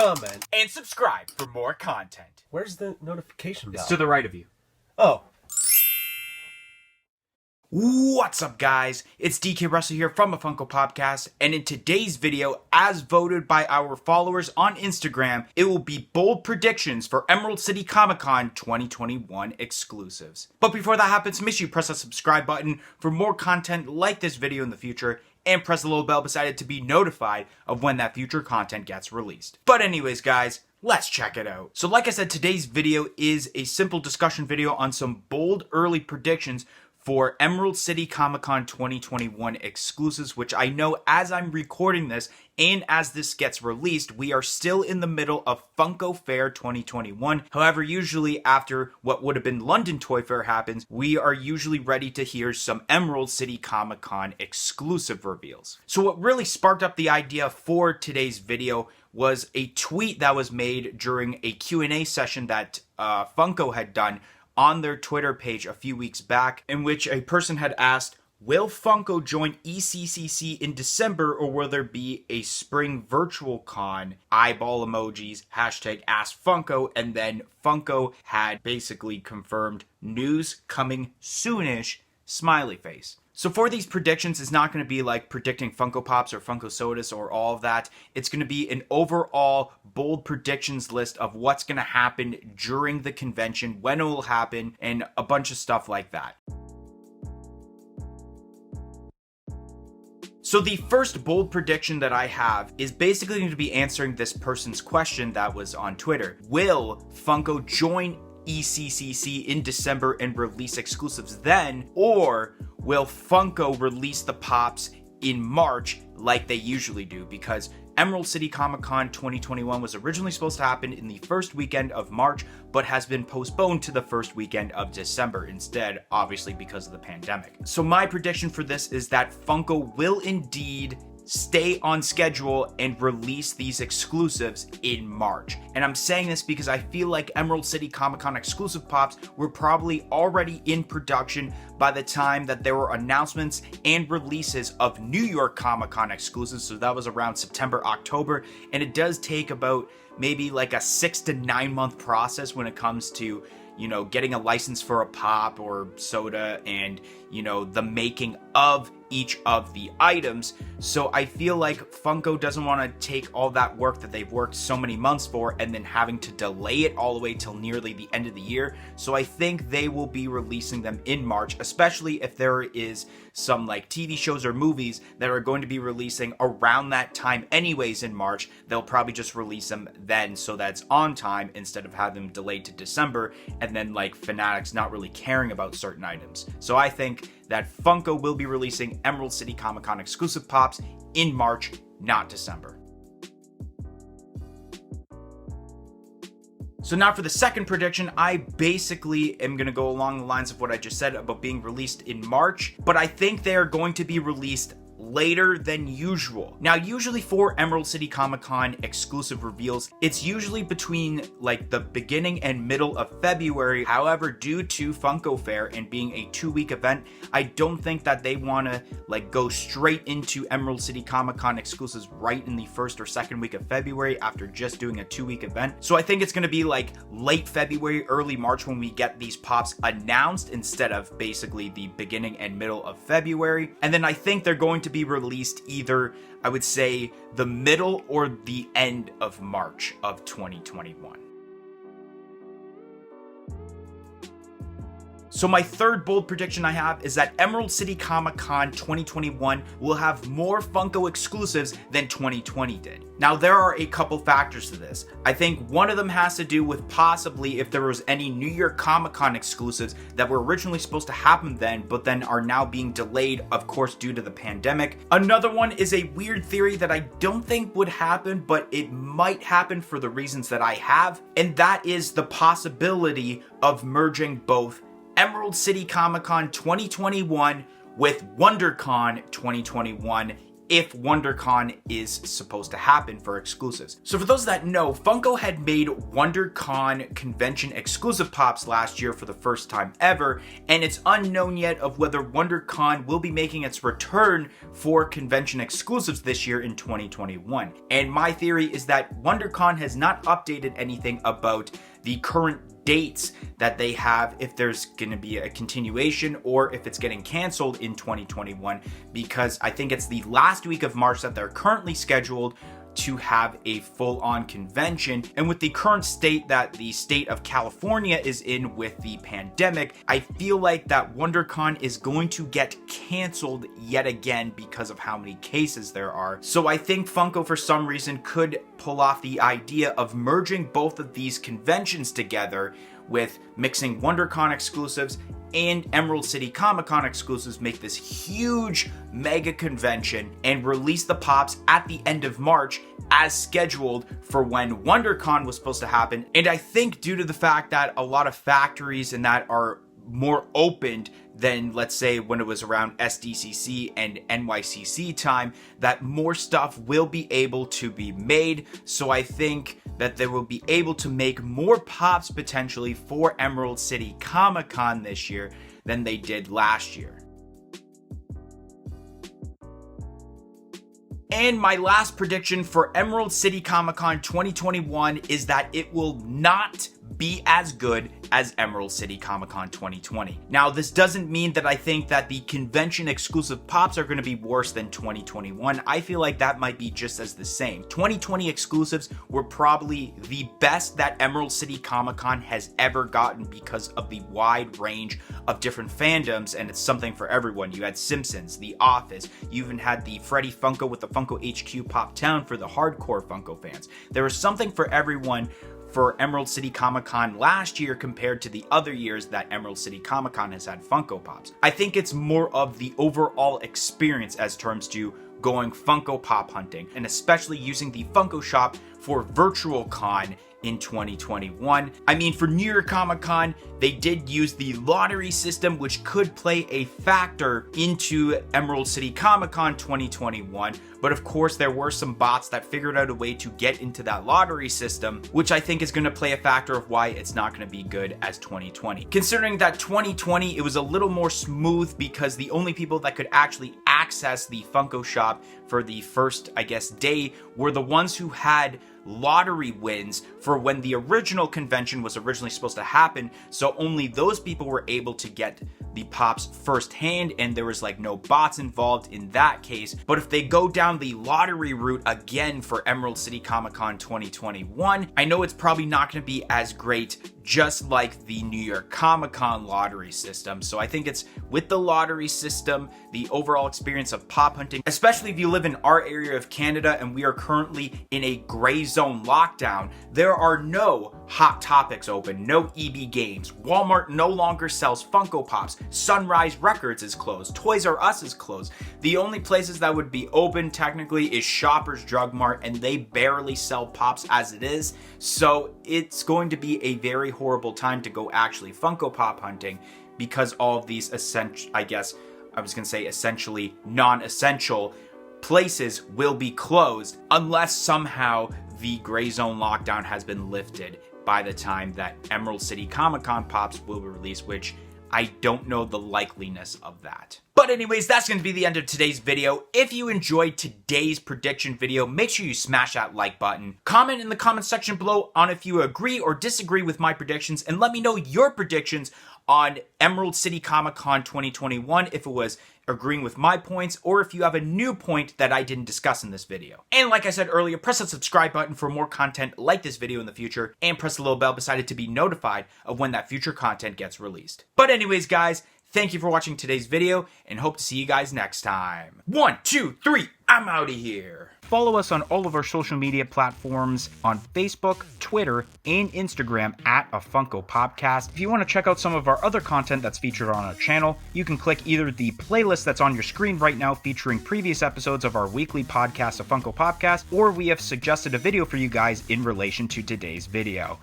comment, and subscribe for more content. Where's the notification bell? It's to the right of you. Oh. What's up, guys? It's DK Russell here from a Funko Podcast, and in today's video, as voted by our followers on Instagram, it will be bold predictions for Emerald City Comic Con 2021 exclusives. But before that happens, make sure you press that subscribe button for more content like this video in the future, and press the little bell beside it to be notified of when that future content gets released. But anyways, guys, let's check it out. So like I said, today's video is a simple discussion video on some bold early predictions for Emerald City Comic Con 2021 exclusives, which I know as I'm recording this and as this gets released, we are still in the middle of Funko Fair 2021. However, usually after what would have been London Toy Fair happens, we are usually ready to hear some Emerald City Comic Con exclusive reveals. So what really sparked up the idea for today's video was a tweet that was made during a Q&A session that Funko had done on their Twitter page a few weeks back, in which a person had asked, will Funko join ECCC in December, or will there be a spring virtual con? Eyeball emojis, hashtag AskFunko, and then Funko had basically confirmed news coming soonish, smiley face. So for these predictions, it's not going to be like predicting Funko Pops or Funko Sodas or all of that. It's going to be an overall bold predictions list of what's going to happen during the convention, when it will happen, and a bunch of stuff like that. So the first bold prediction that I have is basically going to be answering this person's question that was on Twitter. Will Funko join ECCC in December and release exclusives then, or will Funko release the Pops in March like they usually do? Because Emerald City Comic Con 2021 was originally supposed to happen in the first weekend of March, but has been postponed to the first weekend of December instead, obviously because of the pandemic. So my prediction for this is that Funko will indeed stay on schedule and release these exclusives in March. And I'm saying this because I feel like Emerald City Comic Con exclusive Pops were probably already in production by the time that there were announcements and releases of New York Comic Con exclusives. So that was around September, October. And it does take about maybe like a 6 to 9 month process when it comes to, you know, getting a license for a pop or soda and, you know, the making of each of the items. So I feel like Funko doesn't want to take all that work that they've worked so many months for and then having to delay it all the way till nearly the end of the year. So I think they will be releasing them in March, especially if there is some like TV shows or movies that are going to be releasing around that time anyways in March. They'll probably just release them then so that's on time instead of having them delayed to December and then like fanatics not really caring about certain items. So I think that Funko will be releasing Emerald City Comic Con exclusive Pops in March, not December. So now for the second prediction, I basically am going to go along the lines of what I just said about being released in March, but I think they are going to be released later than usual. Now, usually for Emerald City Comic Con exclusive reveals, it's usually between like the beginning and middle of February. However, due to Funko Fair and being a 2-week event, I don't think that they want to like go straight into Emerald City Comic Con exclusives right in the first or second week of February after just doing a 2-week event. So I think it's going to be like late February, early March when we get these Pops announced instead of basically the beginning and middle of February. And then I think they're going to be released either, I would say, the middle or the end of March of 2021. So my third bold prediction I have is that Emerald City Comic Con 2021 will have more Funko exclusives than 2020 did. Now, there are a couple factors to this. I think one of them has to do with possibly if there was any New York Comic Con exclusives that were originally supposed to happen then, but then are now being delayed, of course, due to the pandemic. Another one is a weird theory that I don't think would happen, but it might happen for the reasons that I have, and that is the possibility of merging both Emerald City Comic Con 2021 with WonderCon 2021 if WonderCon is supposed to happen for exclusives. So for those that know, Funko had made WonderCon convention exclusive pops last year for the first time ever, and it's unknown yet of whether WonderCon will be making its return for convention exclusives this year in 2021. And my theory is that WonderCon has not updated anything about the current dates that they have, if there's going to be a continuation or if it's getting canceled in 2021, because I think it's the last week of March that they're currently scheduled to have a full-on convention. And with the current state that the state of California is in with the pandemic, I feel like that WonderCon is going to get canceled yet again because of how many cases there are. So I think Funko for some reason could pull off the idea of merging both of these conventions together, with mixing WonderCon exclusives and Emerald City Comic-Con exclusives, make this huge mega convention and release the pops at the end of March as scheduled for when WonderCon was supposed to happen. And I think due to the fact that a lot of factories and that are more opened than, let's say, when it was around SDCC and NYCC time, that more stuff will be able to be made. So I think that they will be able to make more pops potentially for Emerald City Comic-Con this year than they did last year. And my last prediction for Emerald City Comic-Con 2021 is that it will not be as good as Emerald City Comic-Con 2020. Now, this doesn't mean that I think that the convention exclusive pops are going to be worse than 2021. I feel like that might be just as the same. 2020 exclusives were probably the best that Emerald City Comic-Con has ever gotten because of the wide range of different fandoms, and it's something for everyone. You had Simpsons, The Office, you even had the Freddy Funko with the Funko HQ Pop Town for the hardcore Funko fans. There was something for everyone for Emerald City Comic-Con last year compared to the other years that Emerald City Comic-Con has had Funko Pops. I think it's more of the overall experience as terms to going Funko Pop hunting, and especially using the Funko Shop for Virtual Con in 2021. I mean, for New York Comic Con, they did use the lottery system, which could play a factor into Emerald City Comic Con 2021. But of course, there were some bots that figured out a way to get into that lottery system, which I think is going to play a factor of why it's not going to be good as 2020. Considering that 2020, it was a little more smooth because the only people that could actually access the Funko Shop for the first, I guess, day were the ones who had lottery wins for when the original convention was originally supposed to happen. So only those people were able to get the pops firsthand, and there was like no bots involved in that case. But if they go down the lottery route again for Emerald City Comic Con 2021, I know it's probably not going to be as great, just like the New York Comic Con lottery system. So I think it's with the lottery system, the overall experience of pop hunting, especially if you live in our area of Canada and we are currently in a gray zone lockdown. There are no Hot Topics open, no EB Games. Walmart no longer sells Funko Pops. Sunrise Records is closed. Toys R Us is closed. The only places that would be open technically is Shoppers Drug Mart, and they barely sell pops as it is. So it's going to be a very horrible time to go actually Funko Pop hunting, because all of these essentially non-essential places will be closed unless somehow the gray zone lockdown has been lifted by the time that Emerald City Comic Con pops will be released, which I don't know the likeliness of that. But anyways, that's going to be the end of today's video. If you enjoyed today's prediction video, make sure you smash that like button. Comment in the comment section below on if you agree or disagree with my predictions, and let me know your predictions on Emerald City Comic Con 2021, if it was agreeing with my points, or if you have a new point that I didn't discuss in this video. And like I said earlier, press that subscribe button for more content like this video in the future, and press the little bell beside it to be notified of when that future content gets released. But anyways, guys, thank you for watching today's video, and hope to see you guys next time. 1, 2, 3, I'm out of here. Follow us on all of our social media platforms on Facebook, Twitter, and Instagram at A Funko Popcast. If you want to check out some of our other content that's featured on our channel, you can click either the playlist that's on your screen right now featuring previous episodes of our weekly podcast, A Funko Popcast, or we have suggested a video for you guys in relation to today's video.